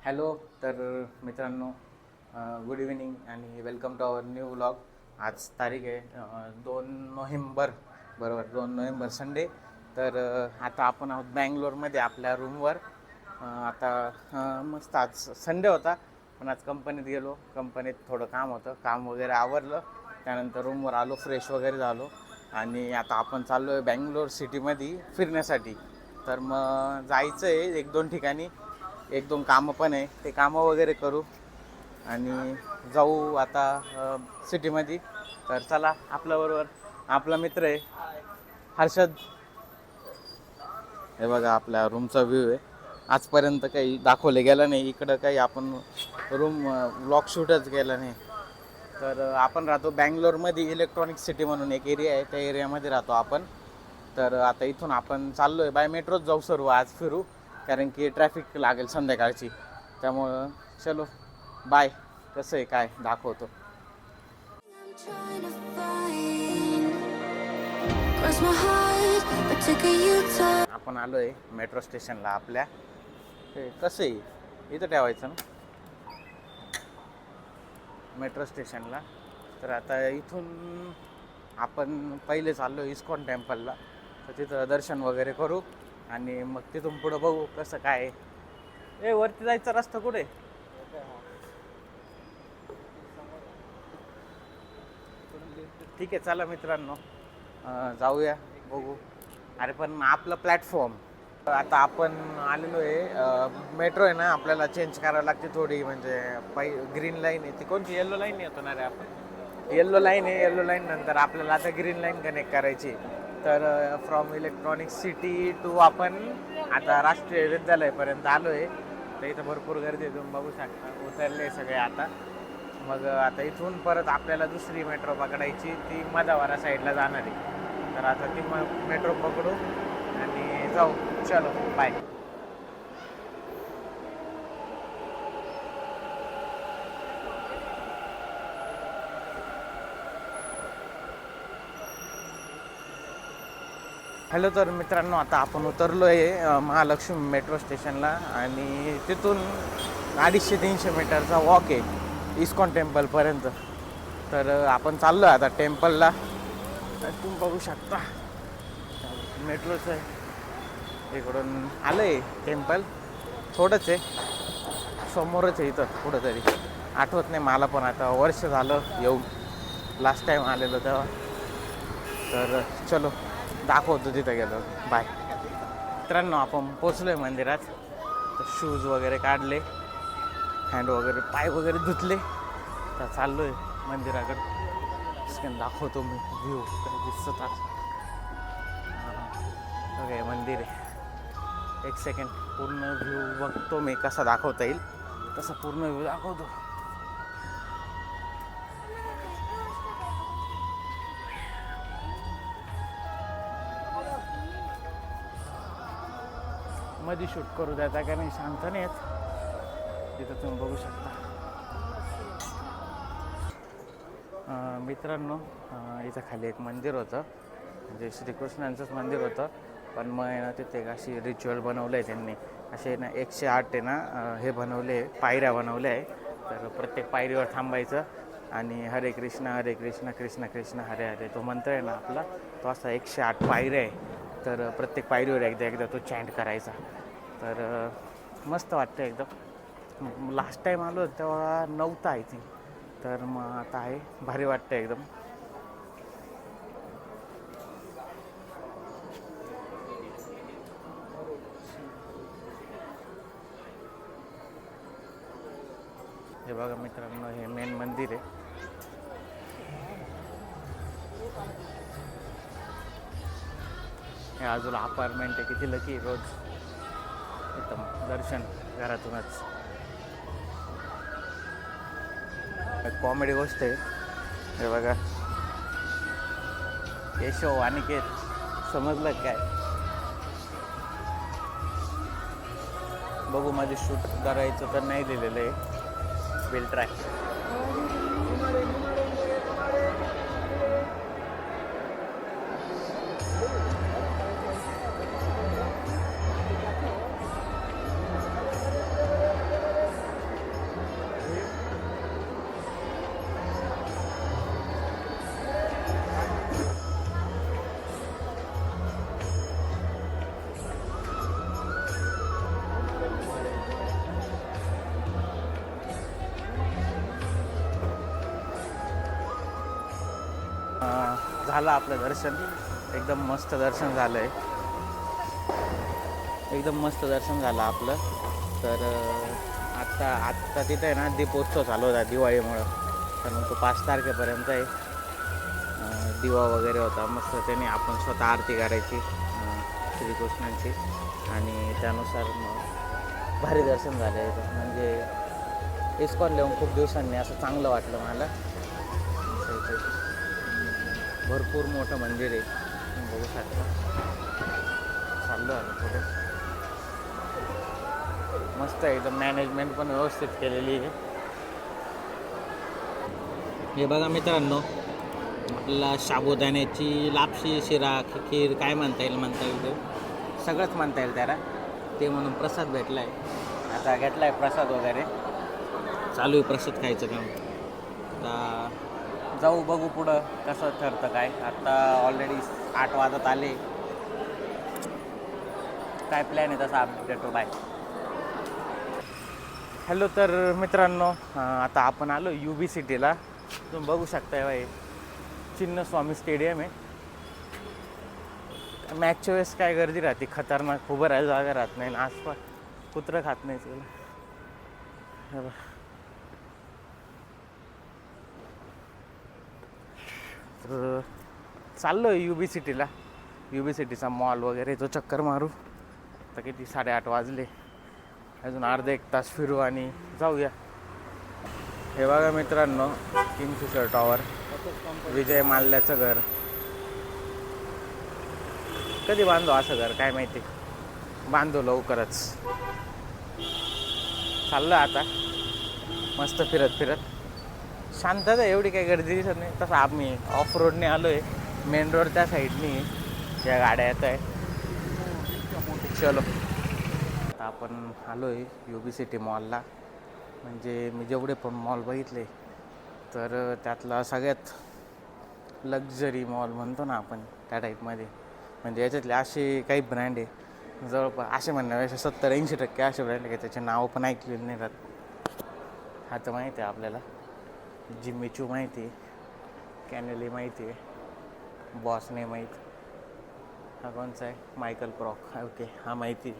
Hello. तर मित्रांनो, good evening आणि welcome to our new vlog. आज तारीख आहे 2 नोव्हेंबर, बरोबर 2 नोव्हेंबर संडे. तर आता आपण आहोत बँगलोरमध्ये आपल्या रूमवर. आता मस्त आज संडे होता, पण आज कंपनीत गेलो. कंपनीत थोडं काम होतं, काम वगैरे आवरलं. त्यानंतर रूमवर आलो, फ्रेश वगैरे झालो आणि आता आपण चाललो आहे बँगलोर सिटीमध्ये फिरण्यासाठी. तर मग जायचं आहे 1-2 ठिकाणी, 1-2 कामं पण आहे, ते कामं वगैरे करू आणि जाऊ आता सिटीमध्ये. तर चला, आपल्याबरोबर आपला मित्र आहे हर्षद. हे बघा आपल्या रूमचा व्ह्यू आहे. आजपर्यंत काही दाखवले गेलं नाही इकडं, काही आपण रूम व्लॉग शूटच केलं नाही. तर आपण राहतो बँगलोरमध्ये, इलेक्ट्रॉनिक सिटी म्हणून एक एरिया आहे, त्या एरियामध्ये राहतो आपण. तर आता इथून आपण चाललो आहे बाय मेट्रोच जाऊ सर्व आज फिरू, कारण की ट्रॅफिक लागेल संध्याकाळची. त्यामुळं चलो बाय, कसं आहे काय दाखवतो. आपण आलो आहे मेट्रो स्टेशनला आपल्या. हे कसं आहे इथं ठेवायचं ना मेट्रो स्टेशनला. तर आता इथून आपण पहिले चाललो इस्कॉन टेम्पलला, तर तिथं दर्शन वगैरे करू आणि मग तिथून पुढं बघू कसं काय. वरती जायचा रस्ता कुठे? ठीक आहे, चला मित्रांनो, जाऊया बघू. अरे पण आपलं प्लॅटफॉर्म आता आपण आलेलो आहे. मेट्रो आहे ना, आपल्याला चेंज करावं लागते थोडी, म्हणजे ग्रीन लाईन आहे ती, कोणती येल्लो लाईन येतो ना रे आपण. येल्लो लाईन आहे, येल्लो लाईन नंतर आपल्याला आता ग्रीन लाईन कनेक्ट करायची. तर फ्रॉम इलेक्ट्रॉनिक सिटी टू आपण आता राष्ट्रीय विद्यालयापर्यंत आलो आहे. तर इथं भरपूर गर्दी आहे, तुम्ही बघू शकता, उतरले सगळे आता. मग आता इथून परत आपल्याला दुसरी मेट्रो पकडायची, ती मदावारा साईडला जाणार आहे. तर आता ती मेट्रो पकडू आणि जाऊ. चलो बाय. हॅलो. तर मित्रांनो, आता आपण उतरलो आहे महालक्ष्मी मेट्रो स्टेशनला आणि तिथून 250-300 मीटरचा वॉक आहे इस्कॉन टेम्पलपर्यंत. तर आपण चाललो आहे आता टेम्पलला. तुम्ही बघू शकता मेट्रोचं आहे, इकडून आलं आहे टेम्पल. थोडंच आहे, समोरच आहे इथं कुठंतरी. आठवत नाही मला, पण आता वर्ष झालं येऊन, लास्ट टाईम आलेलो तेव्हा. तर चलो दाखवतो तिथं गेलो. बाय. मित्रांनो, आपण पोचलो आहे मंदिरात. तर शूज वगैरे काढले, हँड वगैरे, पाय वगैरे धुतले. तर चाललो आहे मंदिराकडे. स्कॅन दाखवतो मी व्ह्यू दिसत. ओके, मंदिर आहे. एक सेकंड, पूर्ण व्ह्यू बघतो मी कसा दाखवता येईल तसा पूर्ण व्ह्यू दाखवतो. मध्ये शूट करू द्यायचा का नाही शांत नाही आहेत. तिथं तुम्ही बघू शकता. मित्रांनो, इथं खाली एक मंदिर होतं, म्हणजे श्रीकृष्णांचंच मंदिर होतं. पण मग ना तिथे एक अशी रिच्युअल बनवलं आहे त्यांनी. असे ना 108 आहे ना हे बनवले, पायऱ्या बनवल्या आहे. तर प्रत्येक पायरीवर थांबायचं आणि हरे कृष्ण कृष्ण कृष्ण हरे हरे, तो मंत्र आहे ना आपला, तो असा 108 पायऱ्या आहे. तर प्रत्येक पायरीवर एकदा एकदा तो चॅन्ट करायचा. तर मस्त वाटतं एकदम. लास्ट टाईम आलो तेव्हा नव्हता आय थिंक. तर मग आता आहे, भारी वाटतं एकदम. हे बघा मित्रांनो, हे मेन मंदिर आहे. हे अजून अपार्टमेंट आहे, किती लकी रोज एकदम दर्शन घरातूनच. कॉमेडी गोष्ट आहे. हे बघा, केशव अनिकेत, समजलं काय? बघू, मध्ये शूट करायचं तर नाही दिलेलं आहे, विल ट्राय. झालं आपलं दर्शन. एकदम मस्त दर्शन झालं आहे. एकदम मस्त दर्शन झालं आपलं. तर आत्ता तिथे आहे ना दीपोत्सव चालू होता दिवाळीमुळं. तर मग तो 5 तारखेपर्यंत आहे. दिवा वगैरे होता मस्त. त्याने आपण स्वतः आरती करायची श्रीकृष्णांची. आणि त्यानुसार मग भारी दर्शन झालं. म्हणजे इस्कॉनला येऊन खूप दिवसांनी असं चांगलं वाटलं मला. भरपूर मोठं मंदिर आहे, बघू शकता. चाललो आहे पुढे. मस्त आहे एकदम. मॅनेजमेंट पण व्यवस्थित केलेली आहे. हे बघा मित्रांनो, आपल्याला साबुदाण्याची लापशी, शिरा, खीर काय म्हणता येईल ते सगळंच म्हणता येईल त्याला. ते म्हणून प्रसाद भेटला आहे. आता घेतला आहे प्रसाद वगैरे. चालू आहे प्रसाद खायचं काम. आता जाऊ बघू पुढं कसं ठरतं काय. आता ऑलरेडी 8 वाजत आले. काय प्लॅन आहे तसा अपडेट देतो. बाय. हॅलो. तर मित्रांनो, आता आपण आलो UB सिटीला. तुम्ही बघू शकताय बाई, चिन्नस्वामी स्टेडियम आहे. मॅचच्या वेळेस काय गर्दी राहते खतरनाक. उभं राहायला जागा राहत नाही. आसपास कुत्रं खात नाही तुला. तर चाललो आहे UB सिटीला. UB सिटीचा मॉल वगैरे तो चक्कर मारू. आता किती 8:30 वाजले. अजून अर्धा 1 तास फिरू आणि जाऊया. हे बघा मित्रांनो, किंगफिशर टॉवर, विजय माल्याचं घर. कधी बांधू असं घर काय माहिती. बांधू लवकरच. चाललं आता मस्त फिरत. शांतता एवढी काही गर्दी दिसत नाही. तसं आम्ही ऑफ रोडने आलो आहे. मेन रोड त्या साईडनी या गाड्या येत आहे. चलो. आता आपण आलो आहे UB सिटी मॉलला. म्हणजे मी जेवढे पण मॉल बघितले तर त्यातला सगळ्यात लक्झरी मॉल म्हणतो ना आपण, त्या टाईपमध्ये. म्हणजे याच्यातले असे काही ब्रँड आहे जवळपास, असे म्हणण्यापेक्षा 70-80% असे ब्रँड आहे की त्याचे नावं पण ऐकलेले नाही राहत. हा तर माहिती आहे आपल्याला. जिम्मी चू माहिती आहे, कॅनेली माहिती आहे, बॉसने माहीत. हा कोणचा आहे? मायकल क्रॉक. ओके, हा माहिती.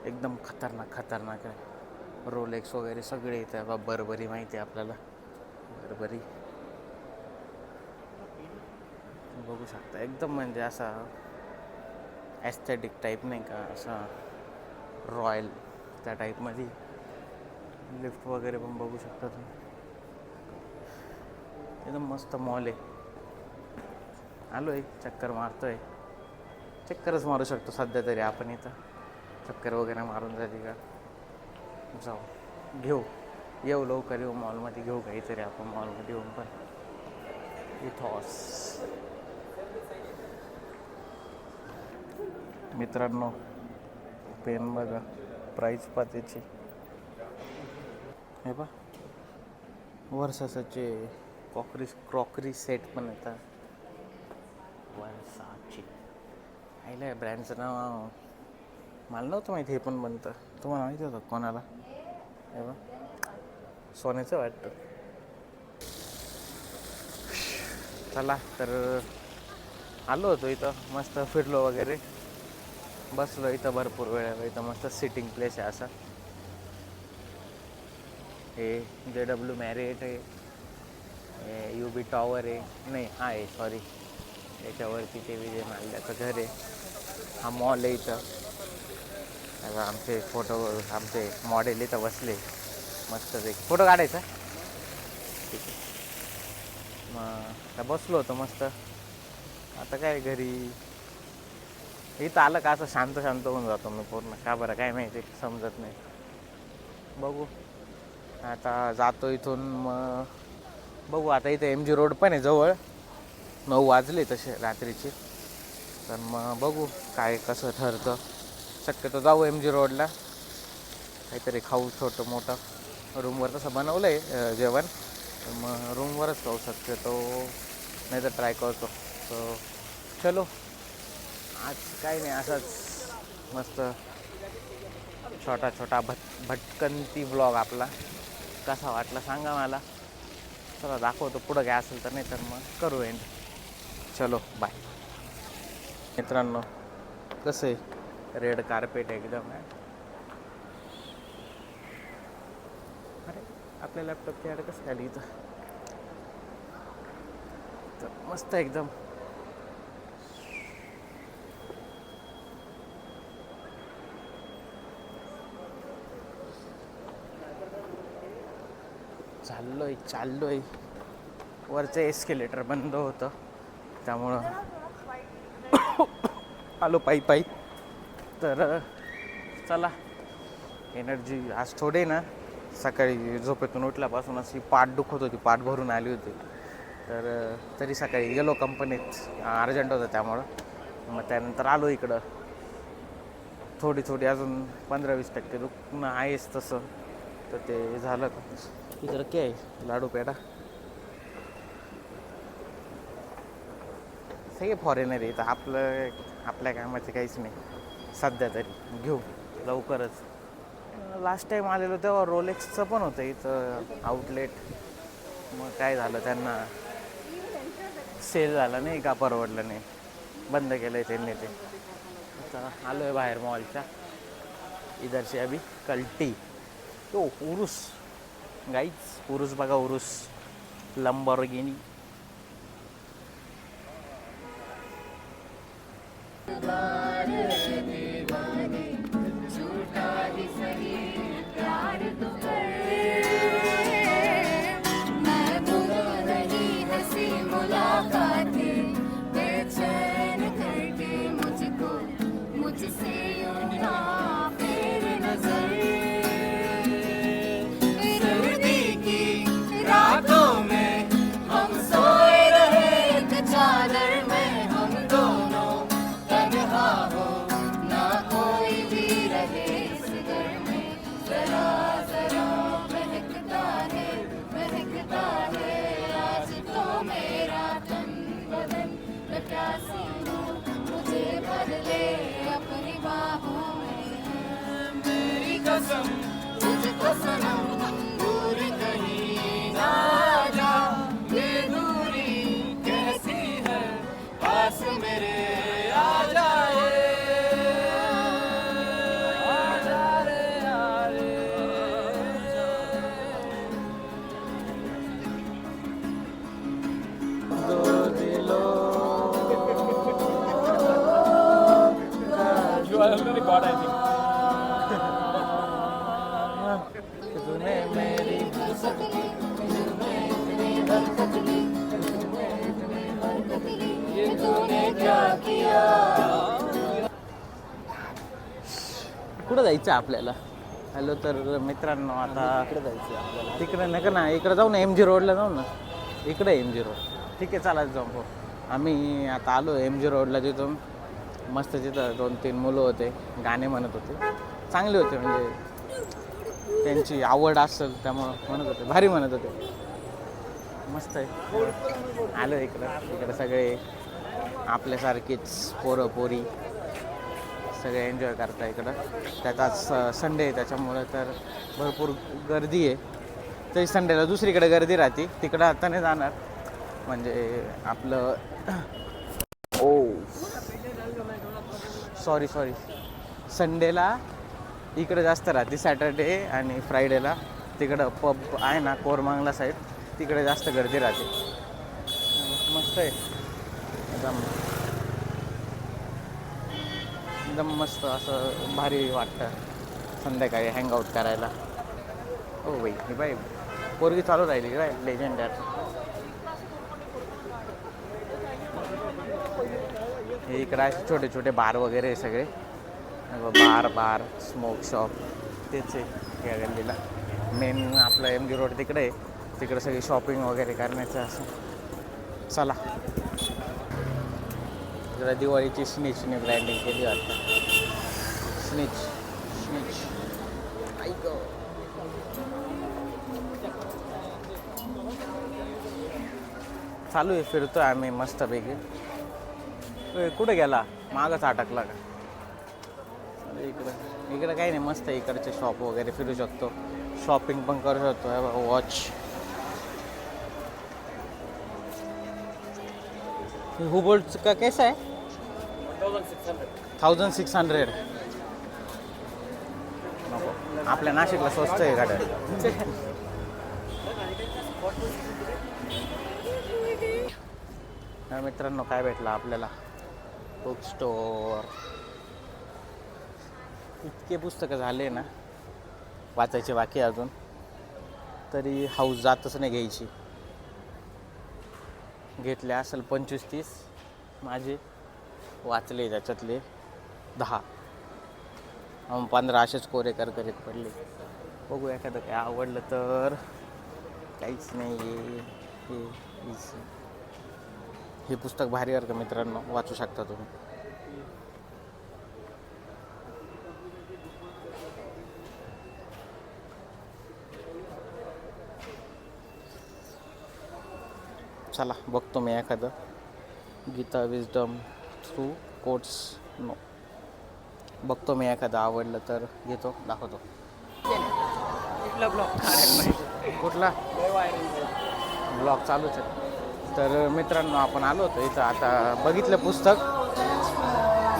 एकदम खतरनाक आहे. रोलेक्स वगैरे सगळे येतं. बर्बरी माहिती आहे आपल्याला. बर्बरी बघू शकता. एकदम म्हणजे असा ॲस्थेटिक टाईप नाही का, असा रॉयल त्या टाईपमध्ये. लिफ्ट वगैरे पण बघू शकता तुम्ही. एकदम मस्त मॉल आहे. आलो आहे, चक्कर मारतोय. चक्करच मारू शकतो सध्या तरी आपण इथं. चक्कर वगैरे मारून झाली का जाऊ येऊ लवकर येऊ मॉलमध्ये. घेऊ काहीतरी आपण मॉलमध्ये येऊन पण. इथॉस मित्रांनो, पेन बघा, प्राईस पात्याची. हे बा वर्षाचे क्रॉकरी सेट पण येतात. वर्षाची आईला ब्रँडचं नाव मला नव्हतं माहिती. हे पण बनतं. तुम्हाला माहिती होतं कोणाला? हे बा सोन्याचं वाटतं. चला तर आलो होतो इथं. मस्त फिरलो वगैरे, बसलो इथं भरपूर वेळ. इथं मस्त सिटिंग प्लेस आहे असा. हे JW मॅरिएट आहे. UB टॉवर आहे. नाही, हा आहे सॉरी. त्याच्यावरती ते विजय माल्याचं घर आहे. हा मॉल आहे इथं. आमचे फोटो, आमचे मॉडेल इथं बसले मस्त. एक फोटो काढायचा. ठीक आहे. मग बसलो होतो मस्त. आता काय घरी इथं आलं का असं शांत होऊन जातो मी पूर्ण. का बरं काय माहिती, समजत नाही. बघू आता जातो इथून. मग बघू आता. इथे MG रोड पण आहे जवळ. 9 वाजले तसे रात्रीचे. तर मग बघू काय कसं ठरतं. शक्यतो जाऊ MG रोडला. काहीतरी खाऊ छोटं मोठं. रूमवर तसं बनवलं आहे जेवण. मग रूमवरच खाऊ शक्यतो, नाही तर ट्राय करतो. तो चलो. आज काही नाही, असाच मस्त छोटा भटकंती ब्लॉग आपला. कसा वाटला सांगा मला. चला दाखवतो पुढं काय असेल तर, नाही तर मग करू एंड. चलो बाय. मित्रांनो कसं आहे, रेड कार्पेट एकदम आहे. अरे आपल्या लॅपटॉपची ॲड कसं खाली इथं, तर मस्त एकदम. चाललोय. वरचं एस्केलेटर बंद होतं त्यामुळं आलो पायी. तर चला, एनर्जी आज थोडे ना, सकाळी झोपेतून उठल्यापासून अशी पाठ दुखत होती, पाठ भरून आली होती. तर तरी सकाळी गेलो कंपनीत, अर्जंट होतं त्यामुळं. मग त्यानंतर आलो इकडं. थोडी अजून 15-20% दुखणं आहेच तसं. तर ते झालं. इकडं काय आहे, लाडू पेढा. सगळे फॉरेनर आहे. तर आपल्या कामाचं काहीच नाही सध्या तरी. घेऊ लवकरच. लास्ट टाईम आलेलो तेव्हा रोलेक्सचं पण होतं इथं आउटलेट. मग काय झालं, त्यांना सेल झाला नाही का, परवडलं नाही, बंद केलं आहे त्यांनी ते. आता आलो आहे बाहेर मॉलच्या. इधर से अभी कल्टी तो उरुस गाईच. उरुस बघा, उरुस लंबोर्गिनी. तुझको सनम दूर कहीं ना जा, ये दूरी कैसी है, पास मेरे आ जाए, आ जा रे, आ रे. दो दिलों You are already got, I think. कुठं जायचं आपल्याला? हॅलो. तर मित्रांनो आता इकडे जायचं आपल्याला. तिकडे नका ना, इकडे जाऊ ना, MG रोडला जाऊ ना. इकडे MG रोड. ठीक आहे, चालायचं जाऊ. आम्ही आता आलो MG रोडला. तिथून मस्त तिथं 2-3 मुलं होते, गाणे म्हणत होते. चांगले होते, म्हणजे त्यांची आवड असेल त्यामुळं म्हणत होते, भारी म्हणत होते. मस्त आहे. आलो इकडं सगळे आपल्यासारखेच पोरं पोरी सगळे एन्जॉय करता इकडं. त्यात आज संडे आहे त्याच्यामुळं तर भरपूर गर्दी आहे. तरी संडेला दुसरीकडे गर्दी राहते, तिकडं आता नाही जाणार. म्हणजे आपलं सॉरी संडेला इकडे जास्त राहते, सॅटर्डे आणि फ्रायडेला तिकडं पब आहे ना कोरमांगला साईड, तिकडे जास्त गर्दी राहते. मस्त आहे एकदम मस्त, असं भारी वाटतं संध्याकाळी हँगआउट करायला. हो बाई, हे बाई पोरगी चालू राहिली काय लेजंड यार. हे इकडे छोटे छोटे बार वगैरे सगळे, बार स्मोक शॉप तेच आहे या गल्लीला. मेन आपलं MG रोड तिकडे आहे, तिकडे सगळी शॉपिंग वगैरे करण्याचं असं. चला, जरा दिवाळीची स्निचने ब्रँडिंग केली वाटतं. स्निच ऐक चालू आहे, फिरतोय आम्ही मस्तपैकी. कुठे गेला, मागच अटकला का? इकडं काही नाही, मस्त आहे. इकडचे शॉप वगैरे फिरू शकतो, शॉपिंग पण करू शकतो. वॉच हुबोल्टचं का कैसा आहे 1600. 1600. नको, आपल्या नाशिकला स्वस्त आहे गाड्या. तर मित्रांनो काय भेटलं आपल्याला बुक स्टोअर. इतके पुस्तकं झाले ना वाचायचे बाकी आहे अजून, तरी हाऊस जातच नाही घ्यायची. घेतले असेल 25-30, माझे वाचले त्याच्यातले 10, 15 असेच कोरे करीत पडले. बघू एखादं काय आवडलं तर. काहीच नाही आहे. हे पुस्तक भारी आहे का मित्रांनो, वाचू शकता तुम्ही. चला बघतो मी एखादं. Gita wisdom through quotes. No, बघतो मी एखादं आवडलं तर घेतो, दाखवतो. कुठला ब्लॉग चालूच आहे. तर मित्रांनो आपण आलो होतो इथं. आता बघितलं पुस्तक,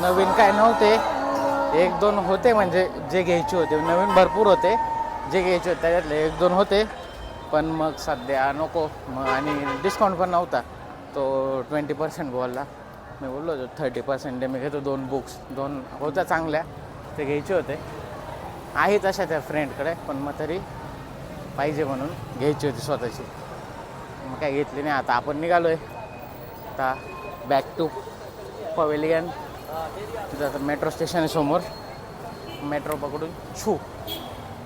नवीन काय नव्हते, 1-2 होते म्हणजे जे घ्यायचे होते. नवीन भरपूर होते, जे घ्यायचे होते त्याच्यातले 1-2 होते. पण मग सध्या नको मग, आणि डिस्काउंट पण नव्हता. तो 20% बोलला. मी बोललो होतो 30% मी घेतो. 2 बुक्स 2 होत्या चांगल्या, ते घ्यायचे होते. आहेत अशा त्या फ्रेंडकडे, पण मग तरी पाहिजे म्हणून घ्यायची होती स्वतःची. मग काय घेतली नाही. आता आपण निघालो आहे आता बॅक टू पवेलियन. तिथं आता मेट्रो स्टेशन आहे समोर. मेट्रो पकडून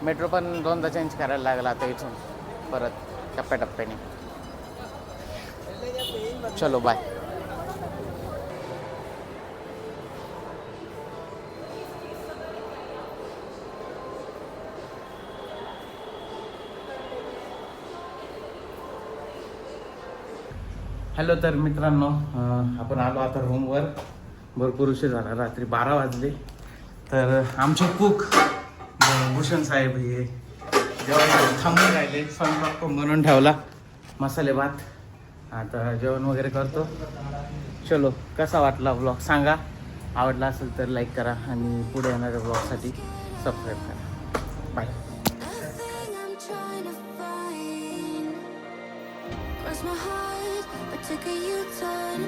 मेट्रो पण 2दा चेंज करायला लागला आता इथून परत टप्प्याटप्प्याने. चलो बाय. हॅलो. तर मित्रांनो आपण आलो आता रूमवर. भरपूर उशीर झाला, रात्री 12 वाजले. तर आमचे कुक भूषण साहेब हे जेवण थांबून राहिले. स्वयंपाक बनवून ठेवला, मसाले भात. आता जेवण वगैरे करतो. चलो, कसा वाटला ब्लॉग सांगा. आवडला असेल तर लाईक करा आणि पुढे येणाऱ्या ब्लॉगसाठी सबस्क्राईब करा. Bye. Cross my heart, but took a U-turn.